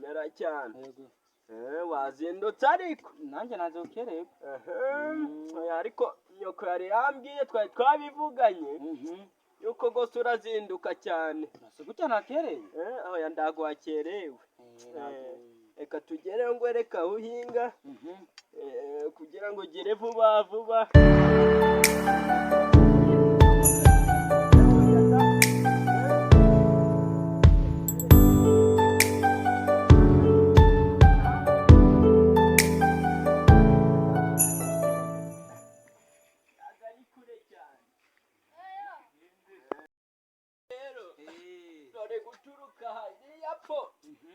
komera cyane. Yego. Wazindutse ariko nanjye nazokereye. Ariko nyoko yari yambwiye twabivuganye. Yuko gose urazinduka cyane. Nase gutya nakereye. Aho yandago wakerewe. Eka tugere ngo reka uhinga. Kugira ngo gere vuba vuba.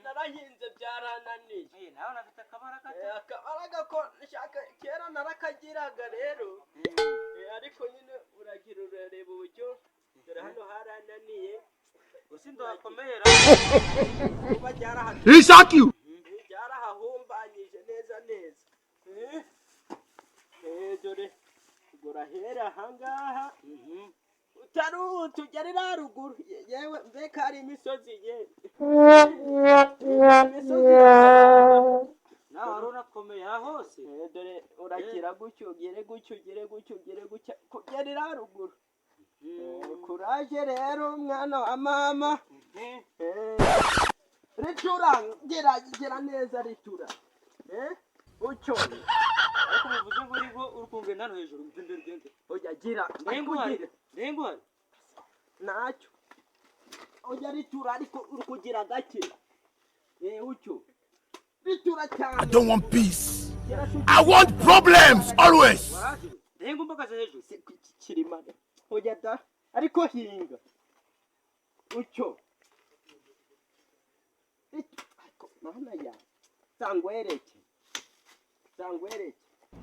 Narahinze byarananiye. Nawe nafite akabaraga. Akabaraga ko nshaka kera narakagiraga rero. Ariko nyine uragira urareba uburyo dore hano harananiye. Usindo akomera. Kuba byarahaje. Byarahahumbanyije neza. Dore gurahera hangaha. Utaru tugerera ruguru yewe mbeka ari imisozi ye. Nawe arona komeye hose. Dore urakira gucyo ugere kugerera ruguru. Kuraje rero mwana wa mama. Ritura gera neza ritura. Ucyo ariko bivuze ngo uriho urukungenda no hejuru mvinde oya gira ndengo nacyo oya ritura ariko urukugira gake ucyo ritura cyane. I don't want peace. I want problems always. Ndengo mbakaze hejuru kirima oya da ariko hinga ucyo mana ya sangwereke.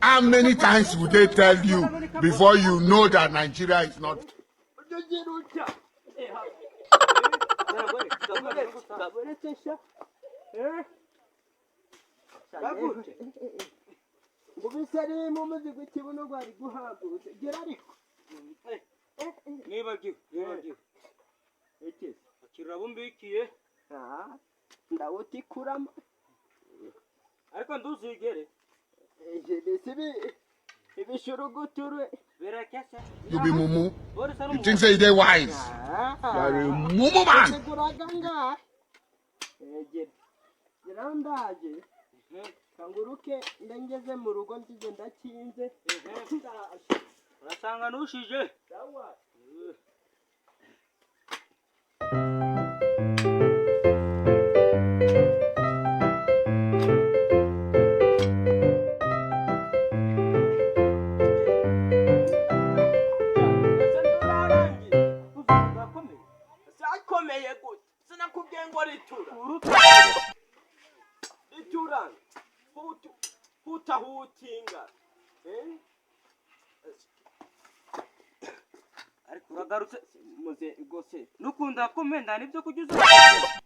How many times would they tell you before you know that Nigeria is not? ariko nduzigere You be mumu. You think say they wise? You are a mumu man. Kanguruke ndengeze mu rugo ngize ndakinze. Urasanga nushije. Sawa. Hutinga. Ariko uragarutse muze gose. Nukunda komenda nibyo kujuza.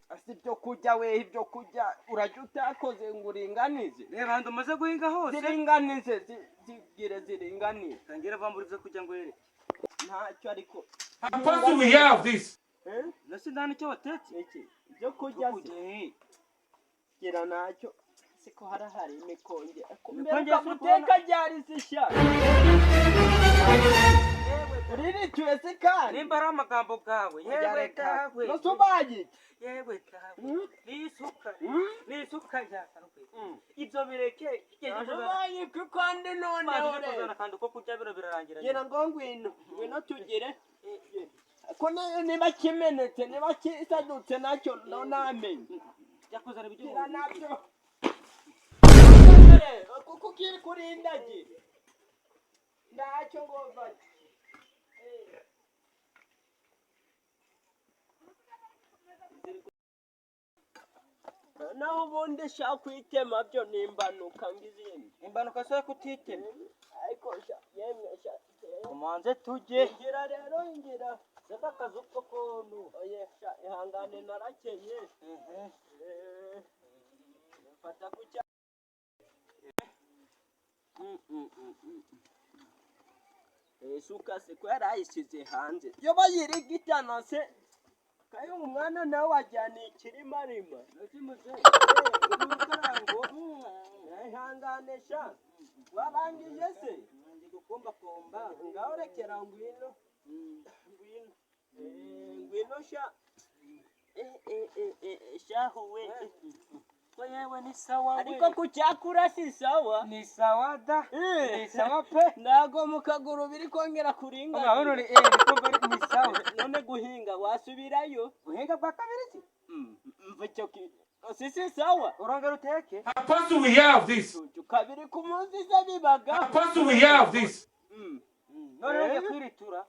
Asibyo kujya we ibyo kujya urajya utakoze nguringanize. Reba ndomaze guhinga hose. Ziringanize ziringanize. Tangira vamburize kujya ngo here. Ntacyo ariko. How do we hear of this? Nasi ndani cyo watetse. Ibyo kujya gira nacyo. Siko harahari imikonge. Imikonge muteka ryari zisha. Uriri twese kandi. Nimba ari amagambo gawe. Yewe kawe. Nosubaji. Yewe kawe. Nisukaya. Ibyo bireke. Nosubaji kukonde none ore. Kandi uko kujya birarangira. Gira ngo ngwino tugire. Ko nayo niba kimenetse niba kisadutse nacyo namenye. Yakuzana ibyo. Gira nabyo. Kuko kiri kurindaje ndacyo ngova naho ubundi shaka kwitema byo nimbanuka ngizindi imbanuka se kutitema ariko yemwe umanze tujye ngira rero ngira zaka kazu koko nu oye ihangane narakenye fata kucya suka se ko yarayisize hanze yo bayirigitana se kayo umwana nawe wajyana ikirimarima nazimuze ihangane sha warangije se ndi gukomba komba ngaho rekera ngwino ngwino sha shahuwe ko yewe ni sawa we ariko kucyakura si sawa ni sawa da ni sawa pe nago mukaguru biri kongera kuringa amahoro ni ni sawa none guhinga wasubirayo guhinga bwa kabiri ki mvucyo sisi sawa urongera uteke How fast do we have this? kabiri ku munsi se bibaga How fast do we have this? none rege kwiritura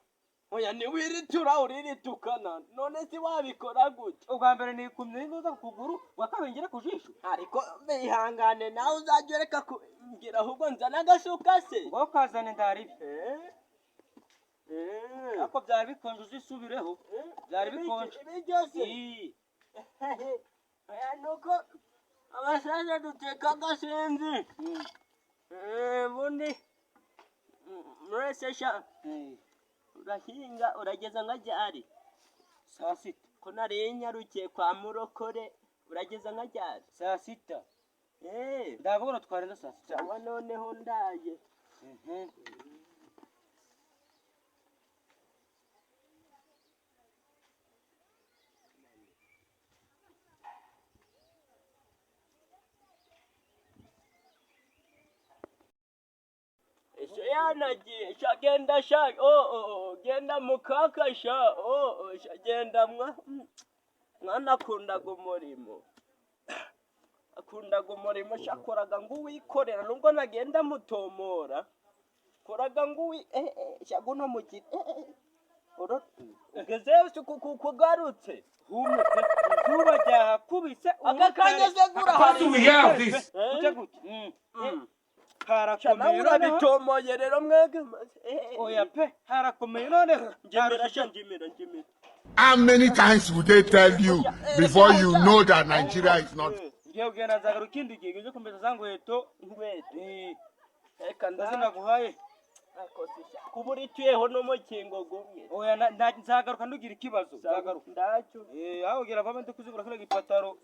oya ni wiritura uriritukana none si wabikora gute ubwa mbere ni kumye neza kuguru wakabengera kujisho ariko bihangane nawe uzajya ureka kumbwira ahubwo nzana agashuka se ngo kazane ndaribi ako byari bikonje uzisubireho byari bikonje ibi byose oya nuko abasaza duteka agasinzi bundi murese sha urahinga urageza nka ryari saa sita ko nariye nyarukiye kwa murokore urageza nka ryari saa sita ndabona twarenza saa sita cyangwa noneho ndaye yanagiye sha genda sha genda mukaka sha sha genda mwana akundaga umurimo shakoraga ngo uwikorera nubwo nagenda mutomora koraga ngo sha guno mugiti ugezeyo kugarutse humwe zuba ryakubise agakanya se gura How fast do we have this? uje gute harakomeye urabitomoye rero mwege oya pe harakomeye noneho njimira How many times would they tell you before you know that Nigeria is not? ngiye kugenda nzagaruka ikindi gihe ngiye kumbeza za nkweto reka ndazina guhaye kuba urituyeho n'umukingo gumwe oya nzagaruka ndugira ikibazo nzagaruka ndacyo aho gira vama ndikuzigura kile gipataro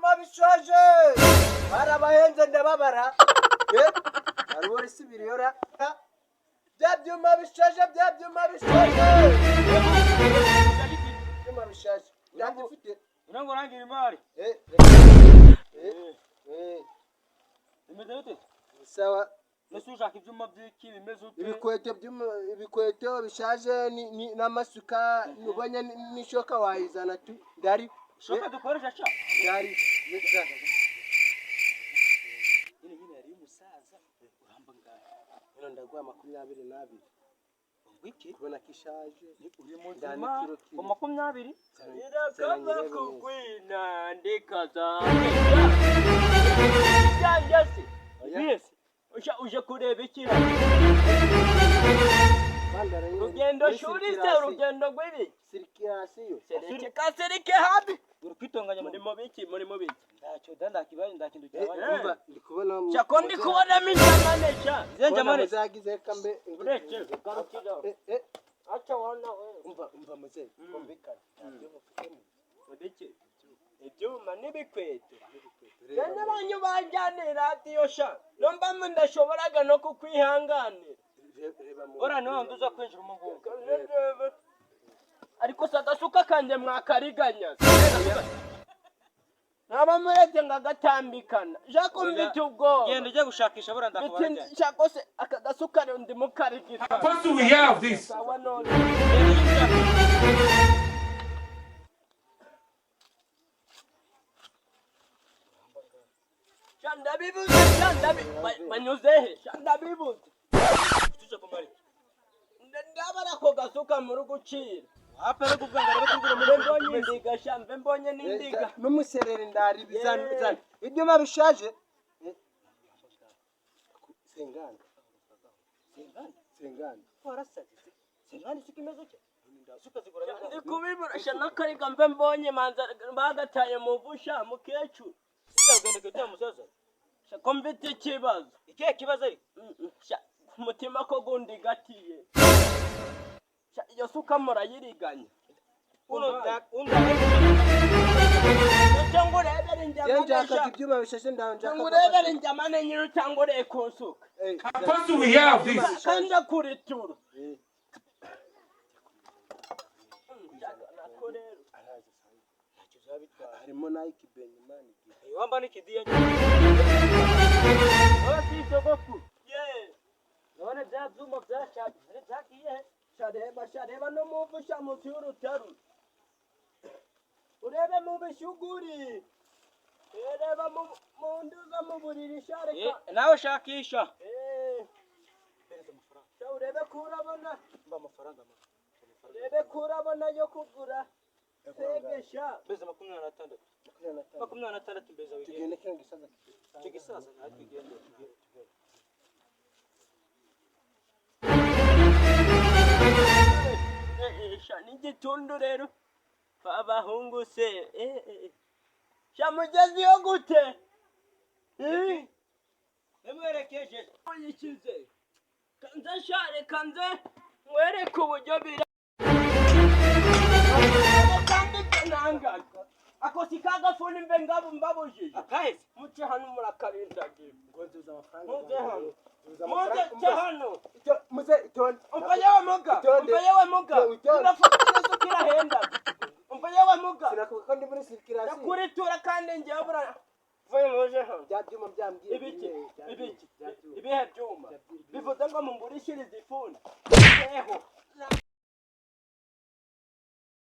mabishoje barabahenze ndababara rubori sibiriyora byuma bishoje ndagifite unango rangira imari imeze ute sawa nasushaka ibyuma by'iki bimeze ute ibikweto bishaje n'amasuka nubonye n'ishoka wayizana tu ndari shoka dukoresha cha ndari nyine yari umusaza uramba ngaho ndaguha 22 wiki kubona kishaje uri muzima ko 20 irakaza kukwina ndikaza cyangese yes uje kureba iki urugendo shuri se urugendo rw'ibi sirikirasiyo serike habi urukitonganya muri mubiki ntacyo ndakibaye ndakindu cyabanye umva ndikubona cyako ndikubona minjamane cha zenjamane zagize kambe ureke garukira acha wana we umva muze kombikana ntabyo mufitemo mudeke ibyuma n'ibikweto bene banyu banjanira atiyo sha nomba ndashoboraga no kukwihanganira ora no nduza kwinjira umugongo ariko sagasuka kanje mwakariganya naba murete ngagatambikana jako mvite ubwo genda uje gushakisha bora ndakubara cyako se akagasuka ndi mukarigita How fast do we have this? sawa none Shandabibuze banyuzehe shandabibuze tuje kumari ndabara ko gasuka mu rugucira hapere kuvanga rero kugura mbonye ndiga shambe mbonye n'indiga n'umuserere ndari bizana ibyuma bishaje sengana warasagize sengani sikimeze cyo suka zigura ndikubibura shana kariga mbe mbonye manza bagataye mu vusha mukecuru sizagende kujya musaza shako mvite ikibazo ikihe kibazo ari umutima ko gundi gatiye iyo suka murayiriganya cyangwa urebere injyamane nyine cyangwa urebe ku nsuka What do we have this? kandi akuritura harimo Nike Benjamin wamba nikidia wasi sogoku none bya byuma byashaje byakiye shareba no muvu shamusi y'urutaru urebe mu bishuguri ureba mu nduza mu buriri shareka nawe shakisha urebe kurabona amafaranga urebe kurabona yo kugura tegesha beza 26 mbeza wigende tugende kino gisaza kigisaza natwe igende n'igitundu rero abahungu se shamugezi yo gute emwerekeje yikize kanze share kanze mwereke uburyo bira kandi kananga akosi kagafuni mbe ngabo mbabujije akahise muce hano murakarindagira ngozuza amafaranga muze hano muze itonde umvayewe muga urafatira sukira henda umvayewe muga sinakuko kandi muri circulation yakuritura kandi ngiye bura vuye muje hano bya byuma byambwiye ibiki ibihe byuma bivuze ngo mungurishirize ifuni kozeho